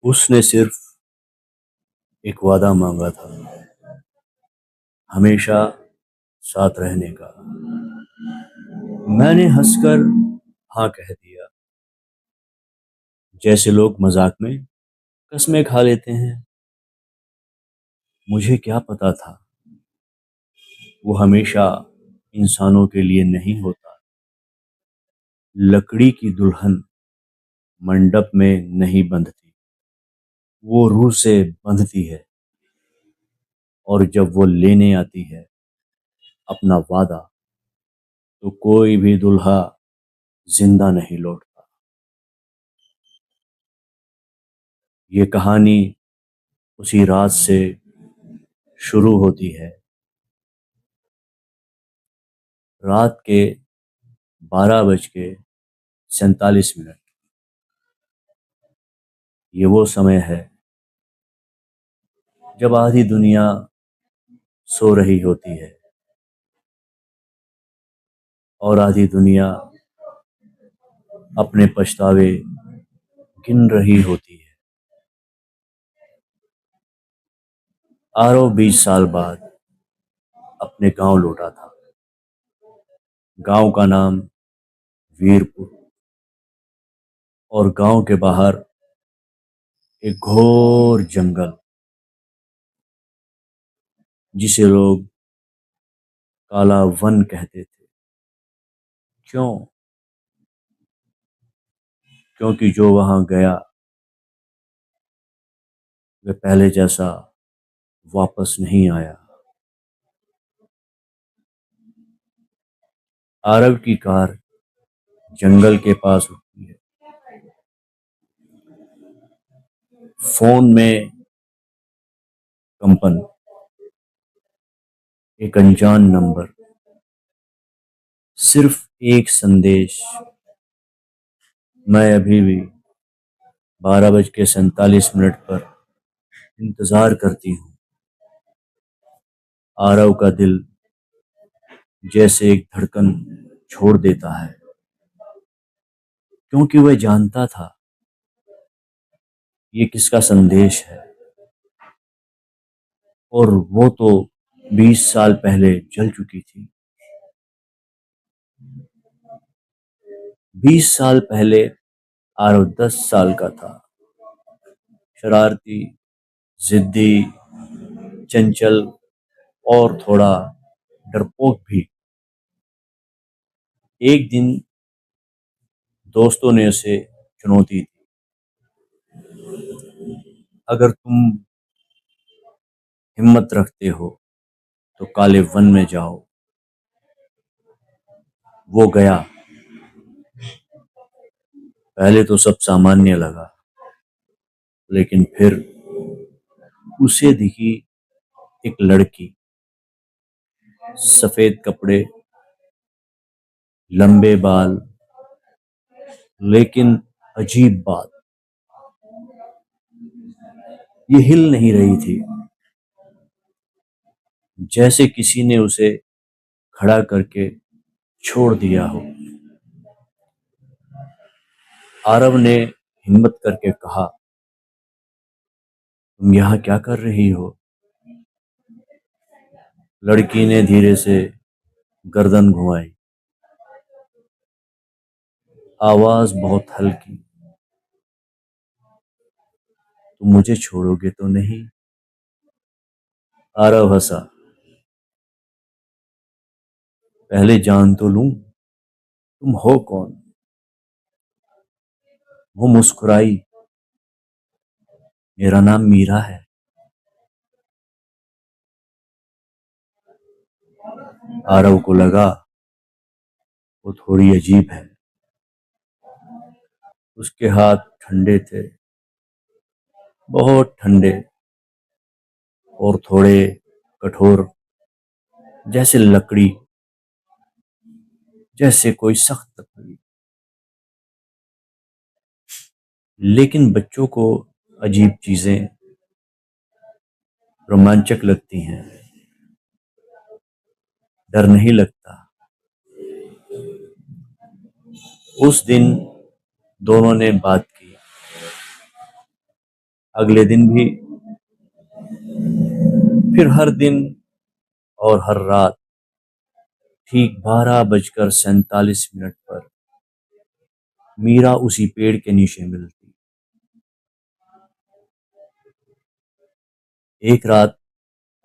उसने सिर्फ एक वादा मांगा था, हमेशा साथ रहने का। मैंने हंसकर हाँ कह दिया, जैसे लोग मजाक में कस्में खा लेते हैं। मुझे क्या पता था वो हमेशा इंसानों के लिए नहीं होता। लकड़ी की दुल्हन मंडप में नहीं बंधती, वो रूह से बंधती है। और जब वो लेने आती है अपना वादा, तो कोई भी दुल्हा जिंदा नहीं लौटता। ये कहानी उसी रात से शुरू होती है, रात के 12:47। ये वो समय है जब आधी दुनिया सो रही होती है और आधी दुनिया अपने पछतावे गिन रही होती है। आरव 20 साल बाद अपने गांव लौटा था। गांव का नाम वीरपुर, और गांव के बाहर एक घोर जंगल, जिसे लोग काला वन कहते थे। क्यों? क्योंकि जो वहां गया वे पहले जैसा वापस नहीं आया। आरव की कार जंगल के पास रुकती है। फोन में कंपन, एक अनजान नंबर, सिर्फ एक संदेश, मैं अभी भी 12:47 पर इंतजार करती हूँ। आरव का दिल जैसे एक धड़कन छोड़ देता है, क्योंकि वह जानता था ये किसका संदेश है। और वो तो 20 साल पहले जल चुकी थी। 20 साल पहले आरव 10 साल का था, शरारती, जिद्दी, चंचल और थोड़ा डरपोक भी। एक दिन दोस्तों ने उसे चुनौती दी, अगर तुम हिम्मत रखते हो तो काले वन में जाओ। वो गया। पहले तो सब सामान्य लगा, लेकिन फिर उसे दिखी एक लड़की, सफेद कपड़े, लंबे बाल, लेकिन अजीब बात, ये हिल नहीं रही थी, जैसे किसी ने उसे खड़ा करके छोड़ दिया हो। आरव ने हिम्मत करके कहा, तुम यहाँ क्या कर रही हो? लड़की ने धीरे से गर्दन घुमाई, आवाज बहुत हल्की, तुम मुझे छोड़ोगे तो नहीं? आरव हंसा, पहले जान तो लूं तुम हो कौन। वो मुस्कुराई, मेरा नाम मीरा है। आरव को लगा वो थोड़ी अजीब है। उसके हाथ ठंडे थे, बहुत ठंडे, और थोड़े कठोर, जैसे लकड़ी, जैसे कोई सख्त लकड़ी। लेकिन बच्चों को अजीब चीजें रोमांचक लगती हैं, डर नहीं लगता। उस दिन दोनों ने बात की, अगले दिन भी फिर हर दिन और हर रात ठीक 12:47 पर मीरा उसी पेड़ के नीचे मिलती। एक रात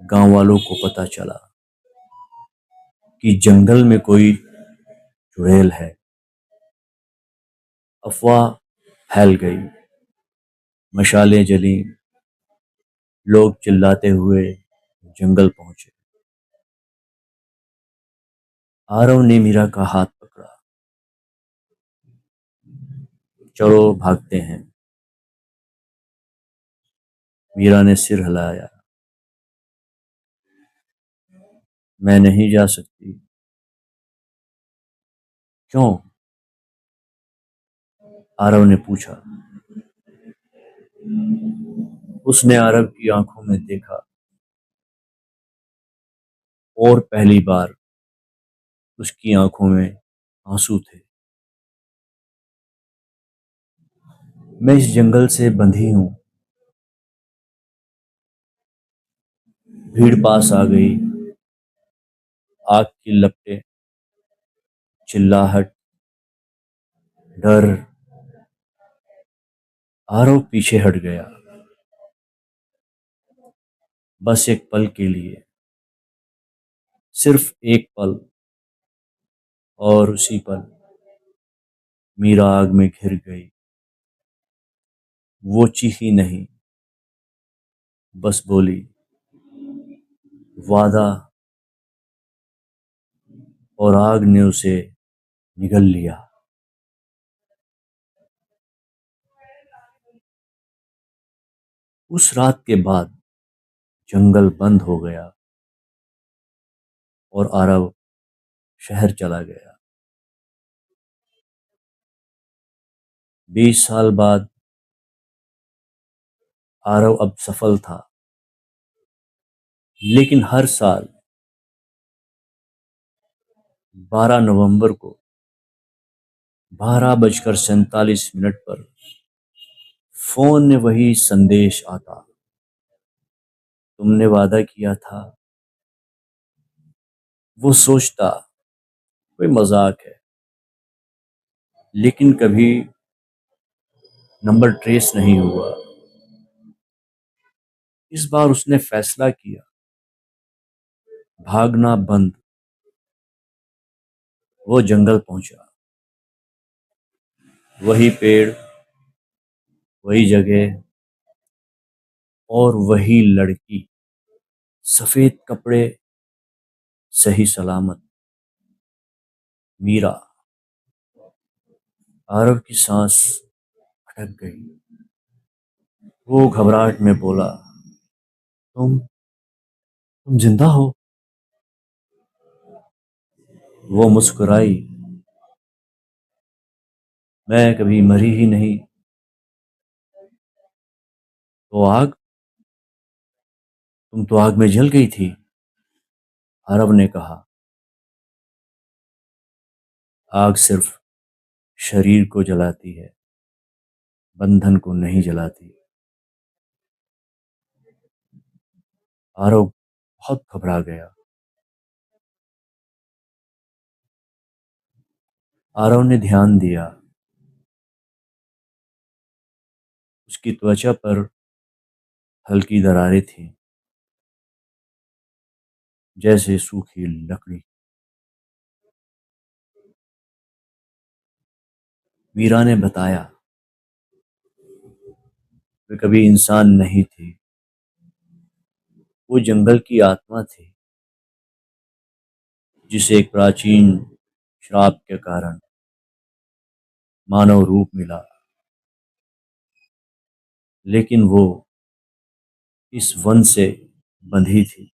गांव वालों को पता चला कि जंगल में कोई चुड़ैल है। अफवाह फैल गई, मशालें जली, लोग चिल्लाते हुए जंगल पहुंचे। आरव ने मीरा का हाथ पकड़ा। चलो भागते हैं। मीरा ने सिर हिलाया। मैं नहीं जा सकती। क्यों? आरव ने पूछा। उसने आरव की आंखों में देखा और पहली बार उसकी आंखों में आंसू थे। मैं इस जंगल से बंधी हूं। भीड़ पास आ गई। आग की लपटें, चिल्लाहट, डर। आरव पीछे हट गया, बस एक पल के लिए, सिर्फ एक पल। और उसी पल मीरा आग में घिर गई। वो चीखी नहीं, बस बोली, वादा। और आग ने उसे निगल लिया। उस रात के बाद जंगल बंद हो गया और आरव शहर चला गया। 20 साल बाद आरव अब सफल था, लेकिन हर साल 12 नवंबर को 12:47 पर फोन में वही संदेश आता। तुमने वादा किया था। वो सोचता कोई मजाक है, लेकिन कभी नंबर ट्रेस नहीं हुआ। इस बार उसने फैसला किया, भागना बंद। वो जंगल पहुंचा। वही पेड़, वही जगह और वही लड़की, सफेद कपड़े, सही सलामत। मीरा। आरव की सांस अटक गई। वो घबराहट में बोला, तुम जिंदा हो? वो मुस्कुराई। मैं कभी मरी ही नहीं। तो आग? तुम तो आग में जल गई थी। आरव ने कहा। आग सिर्फ शरीर को जलाती है, बंधन को नहीं जलाती। आरव बहुत घबरा गया। आरव ने ध्यान दिया। उसकी त्वचा पर हल्की दरारें थीं, जैसे सूखी लकड़ी। मीरा ने बताया, वे कभी इंसान नहीं थी। वो जंगल की आत्मा थी, जिसे एक प्राचीन श्राप के कारण मानव रूप मिला। लेकिन वो इस वन से बंधी थी।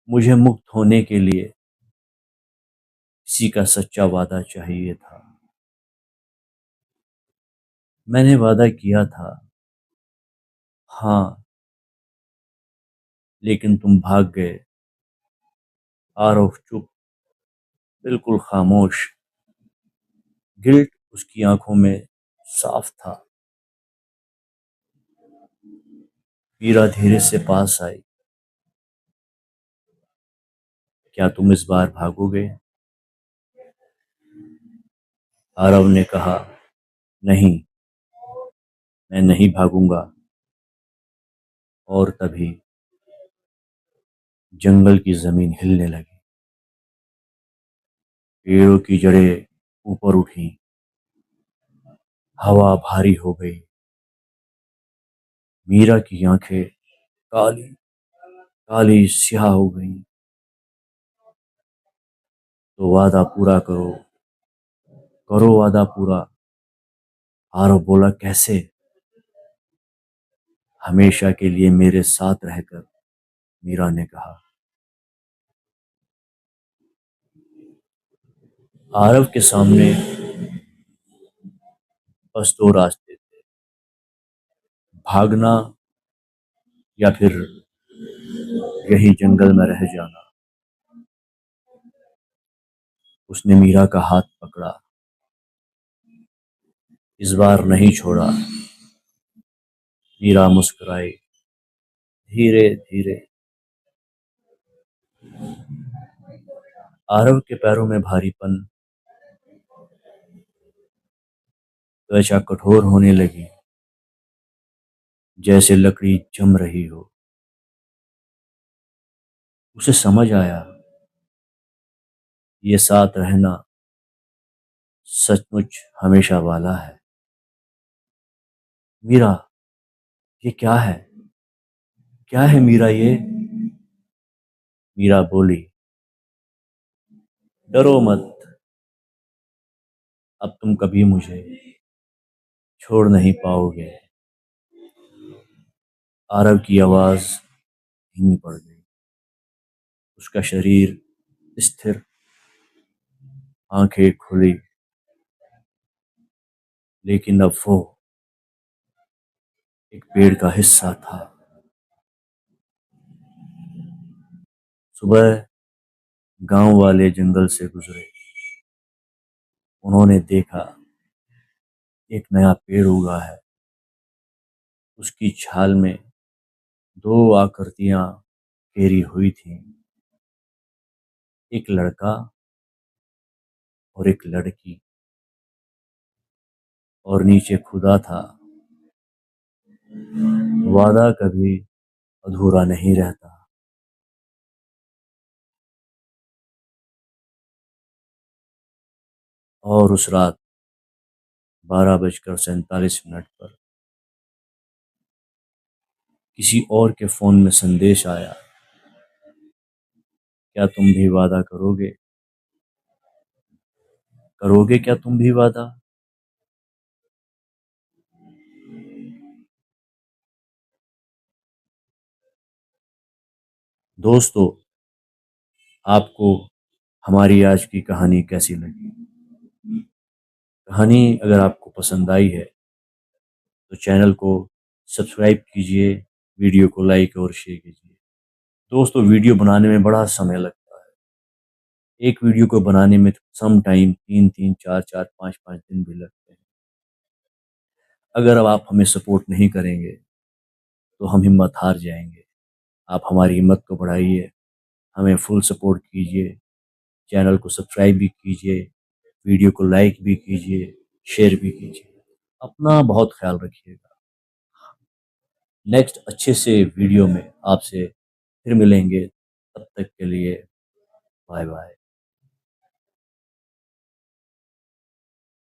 मुझे मुक्त होने के लिए किसी का सच्चा वादा चाहिए था। मैंने वादा किया था। हाँ, लेकिन तुम भाग गए। आरव चुप, बिल्कुल खामोश। गिल्ट उसकी आंखों में साफ था। मीरा धीरे से पास आई। क्या तुम इस बार भागोगे? आरव ने कहा, नहीं, मैं नहीं भागूंगा। और तभी जंगल की जमीन हिलने लगी। पेड़ों की जड़ें ऊपर उठी। हवा भारी हो गई। मीरा की आंखें काली काली स्याह हो गईं। तो वादा पूरा करो, करो वादा पूरा। आरव बोला, कैसे? हमेशा के लिए मेरे साथ रहकर, मीरा ने कहा। आरव के सामने बस दो रास्ते थे, भागना या फिर यही जंगल में रह जाना। उसने मीरा का हाथ पकड़ा। इस बार नहीं छोड़ा। मीरा मुस्कुराई, धीरे धीरे। आरव के पैरों में भारीपन, त्वचा कठोर होने लगी, जैसे लकड़ी जम रही हो। उसे समझ आया, ये साथ रहना सचमुच हमेशा वाला है। मीरा, ये क्या है? क्या है मीरा ये? मीरा बोली, डरो मत, अब तुम कभी मुझे छोड़ नहीं पाओगे। आरव की आवाज धीमी पड़ गई। उसका शरीर स्थिर, आंखें खुली, लेकिन अब वो एक पेड़ का हिस्सा था। सुबह गांव वाले जंगल से गुजरे। उन्होंने देखा एक नया पेड़ उगा है। उसकी छाल में दो आकृतियां घेरी हुई थीं, एक लड़का और एक लड़की। और नीचे खुदा था, वादा कभी अधूरा नहीं रहता। और उस रात 12:47 पर किसी और के फोन में संदेश आया, क्या तुम भी वादा करोगे? करोगे क्या तुम भी वादा? दोस्तों, आपको हमारी आज की कहानी कैसी लगी? कहानी अगर आपको पसंद आई है तो चैनल को सब्सक्राइब कीजिए, वीडियो को लाइक और शेयर कीजिए। दोस्तों, वीडियो बनाने में बड़ा समय लगता है। एक वीडियो को बनाने में सम टाइम 3-3, 4-4, 5-5 दिन भी लगते हैं। अगर अब आप हमें सपोर्ट नहीं करेंगे तो हम हिम्मत हार जाएंगे। आप हमारी हिम्मत को बढ़ाइए, हमें फुल सपोर्ट कीजिए, चैनल को सब्सक्राइब भी कीजिए, वीडियो को लाइक भी कीजिए, शेयर भी कीजिए। अपना बहुत ख्याल रखिएगा। नेक्स्ट अच्छे से वीडियो में आपसे फिर मिलेंगे। तब तक के लिए बाय बाय।